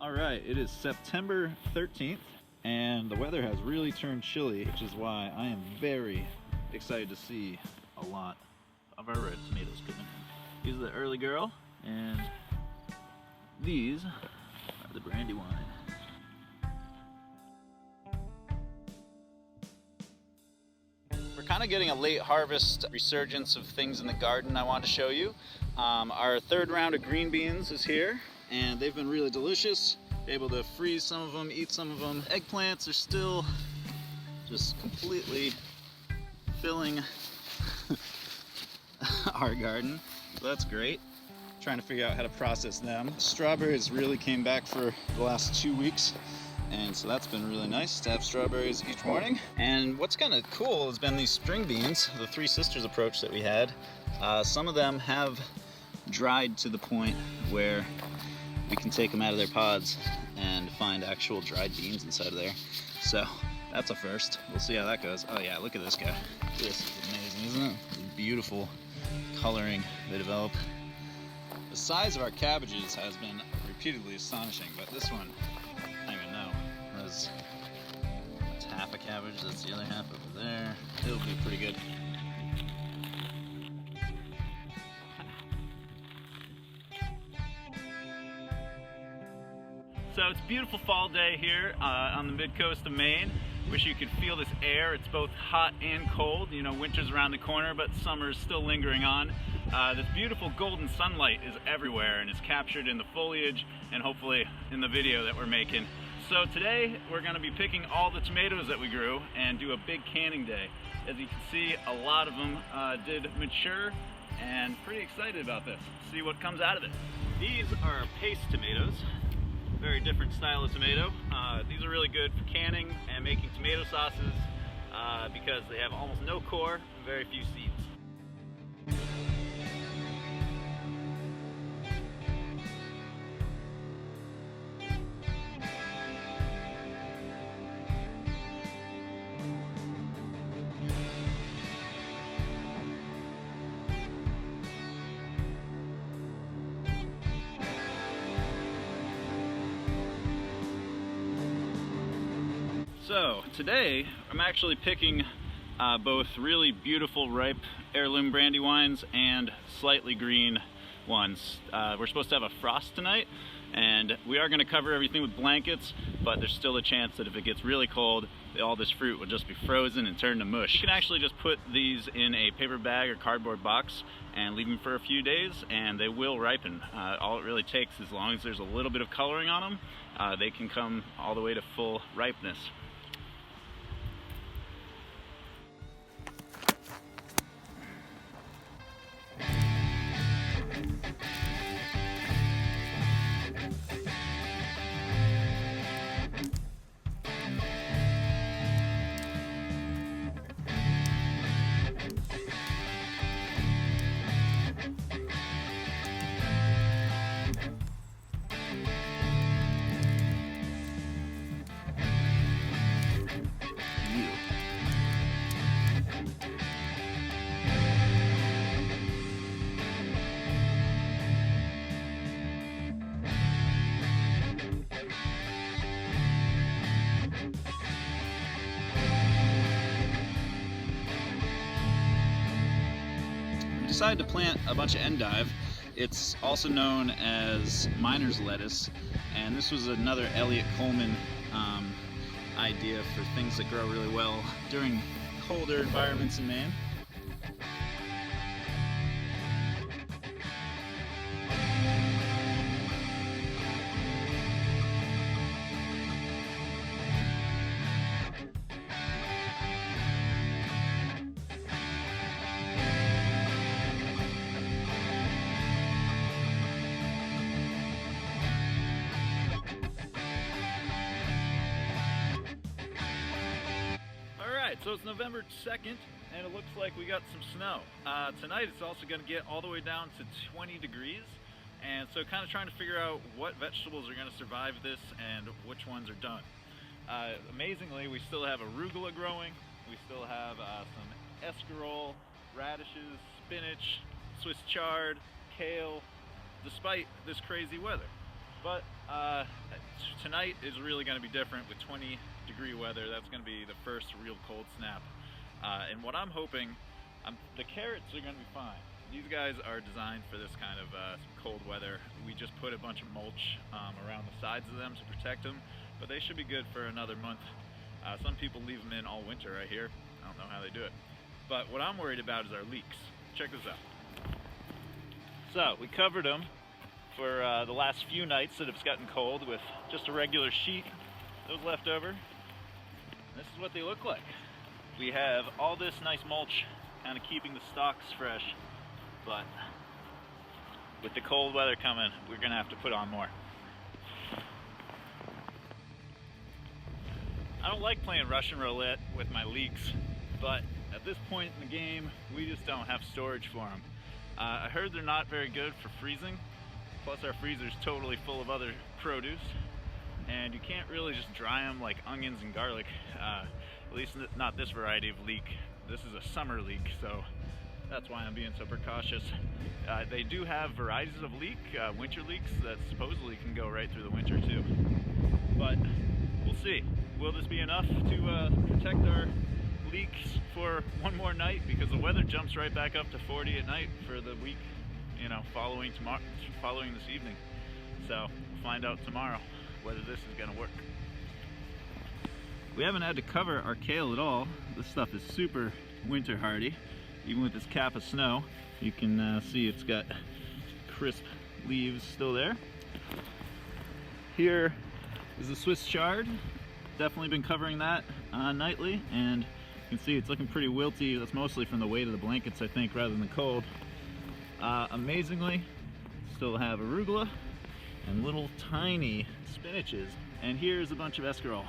All right, it is September 13th and the weather has really turned chilly, which is why I am very excited to see a lot of our red tomatoes coming in. These are the early girl and these are the Brandywine. We're kind of getting a late harvest resurgence of things in the garden I wanted to show you. Our third round of green beans is here and they've been really delicious. Able to freeze some of them, eat some of them. Eggplants are still just completely filling our garden, so that's great. Trying to figure out how to process them. Strawberries really came back for the last 2 weeks, and so that's been really nice to have strawberries each morning. And what's kind of cool has been these string beans, the Three Sisters approach that we had. Some of them have dried to the point where we can take them out of their pods and find actual dried beans inside of there. So that's a first. We'll see how that goes. Oh yeah, look at this guy. This is amazing, isn't it? Beautiful coloring they develop. The size of our cabbages has been repeatedly astonishing, but this one, I don't even know. That's half a cabbage, that's the other half over there. It'll be pretty good. So it's a beautiful fall day here on the mid-coast of Maine. Wish you could feel this air. It's both hot and cold. You know, winter's around the corner, but summer's still lingering on. This beautiful golden sunlight is everywhere and is captured in the foliage and hopefully in the video that we're making. So today we're going to be picking all the tomatoes that we grew and do a big canning day. As you can see, a lot of them did mature and pretty excited about this. See what comes out of it. These are paste tomatoes. Very different style of tomato. These are really good for canning and making tomato sauces because they have almost no core and very few seeds. So today I'm actually picking both really beautiful ripe heirloom Brandywines and slightly green ones. We're supposed to have a frost tonight and we are going to cover everything with blankets, but there's still a chance that if it gets really cold, all this fruit will just be frozen and turn to mush. You can actually just put these in a paper bag or cardboard box and leave them for a few days and they will ripen. All it really takes, as long as there's a little bit of coloring on them, they can come all the way to full ripeness. Decided to plant a bunch of endive. It's also known as miner's lettuce, and this was another Elliot Coleman idea for things that grow really well during colder environments in Maine. So it's November 2nd and it looks like we got some snow. Tonight it's also going to get all the way down to 20 degrees, and so kind of trying to figure out what vegetables are going to survive this and which ones are done. Amazingly, we still have arugula growing, we still have some escarole, radishes, spinach, Swiss chard, kale, despite this crazy weather. But tonight is really going to be different with 20-degree weather. That's going to be the first real cold snap. And what I'm hoping, the carrots are going to be fine. These guys are designed for this kind of cold weather. We just put a bunch of mulch around the sides of them to protect them, but they should be good for another month. Some people leave them in all winter right here. I don't know how they do it. But what I'm worried about is our leeks. Check this out. So we covered them for the last few nights that it's gotten cold with just a regular sheet that was left over. This is what they look like. We have all this nice mulch kind of keeping the stalks fresh, but with the cold weather coming, we're gonna have to put on more. I don't like playing Russian roulette with my leeks, but at this point in the game, we just don't have storage for them. I heard they're not very good for freezing. Plus our freezer's totally full of other produce, and you can't really just dry them like onions and garlic. At least not this variety of leek. This is a summer leek, so that's why I'm being so precautious. They do have varieties of leek, winter leeks, that supposedly can go right through the winter too. But we'll see. Will this be enough to protect our leeks for one more night? Because the weather jumps right back up to 40 at night for the week, you know, following this evening. So we'll find out tomorrow whether this is gonna work. We haven't had to cover our kale at all. This stuff is super winter hardy. Even with this cap of snow, you can see it's got crisp leaves still there. Here is the Swiss chard. Definitely been covering that nightly, and you can see it's looking pretty wilty. That's mostly from the weight of the blankets, I think, rather than the cold. Amazingly, still have arugula and little tiny spinaches. And here's a bunch of escarole.